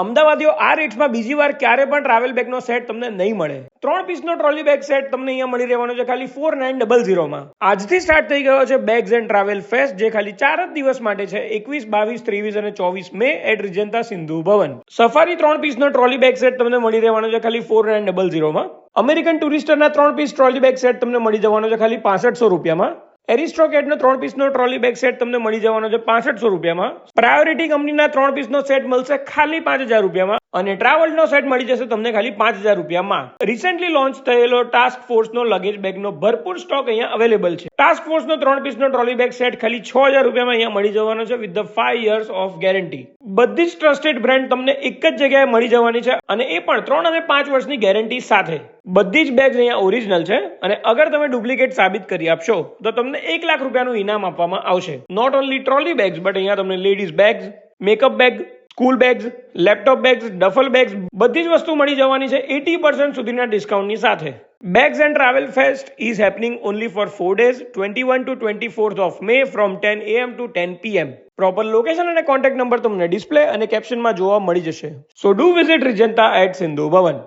અમદાવાદીઓ આ રેટ્સમાં બીજી વાર ક્યારે પણ ટ્રાવેલ બેગનો સેટ તમને નહીં મળે. 3 પીસનો ટ્રોલી બેગ સેટ તમને અહીંયા મળી રહેવાનો છે ખાલી 4900 માં. આજથી સ્ટાર્ટ થઈ ગયો છે બેગ્સ એન્ડ ટ્રાવેલ ફેસ્ટ, જે ખાલી 4 જ દિવસ માટે છે. 21, 22, 23 અને 24 મે at Regenta Sindhu Bhavan. Safari 3 પીસનો ટ્રોલી બેગ સેટ તમને મળી રહેવાનો છે ખાલી 4900 માં. અમેરિકન ટુરિસ્ટરના 3 પીસ ટ્રોલી બેગ સેટ તમને મળી જવાનો છે ખાલી 6500 રૂપિયામાં. એરિસ્ટોકેટનો 3 પીસનો ટ્રોલી બેગ સેટ તમને મળી જવાનો છે 6500 રૂપિયામાં. પ્રાયોરિટી કંપનીના 3 પીસનો સેટ મળશે ખાલી 5000 રૂપિયામાં અને ટ્રાવેલનો સેટ મળી જશે તમને ખાલી 5000 રૂપિયામાં. રિસેન્ટલી લોન્ચ થયેલો ટાસ્ક ફોર્સનો લગેજ બેગનો ભરપૂર સ્ટોક અહીંયા અવેલેબલ છે. ટાસ્ક ફોર્સનો 3 પીસનો ટ્રોલી બેગ સેટ ખાલી 6000 રૂપિયામાં અહીંયા મળી જવાનો છે with the 5 years of guarantee. બધી જ ટ્રસ્ટેડ બ્રાન્ડ તમને એક જ જગ્યાએ મળી જવાની છે અને એ પણ 3 અને 5 વર્ષની ગેરંટી સાથે. બધી જ બેગ્સ અહીંયા ઓરિજિનલ છે અને અગર તમે ડુપ્લિકેટ સાબિત કરી આપશો તો તમને 1 લાખ રૂપિયાનું ઇનામ આપવામાં આવશે. Not only trolley bags but અહીંયા તમને ladies bags, makeup bag, school bags, laptop bags, duffel bags બધી જ વસ્તુ મળી જવાની છે 80% સુધીના ડિસ્કાઉન્ટની સાથે. Bags and Travel Fest is happening only for 4 days, 21 to 24th of May from 10 AM to 10 PM. Proper location અને કોન્ટેક્ટ નંબર તમને ડિસ્પ્લે અને કેપ્શનમાં જોવા મળી જશે. So do visit Rijanta at Sindhu Bhavan.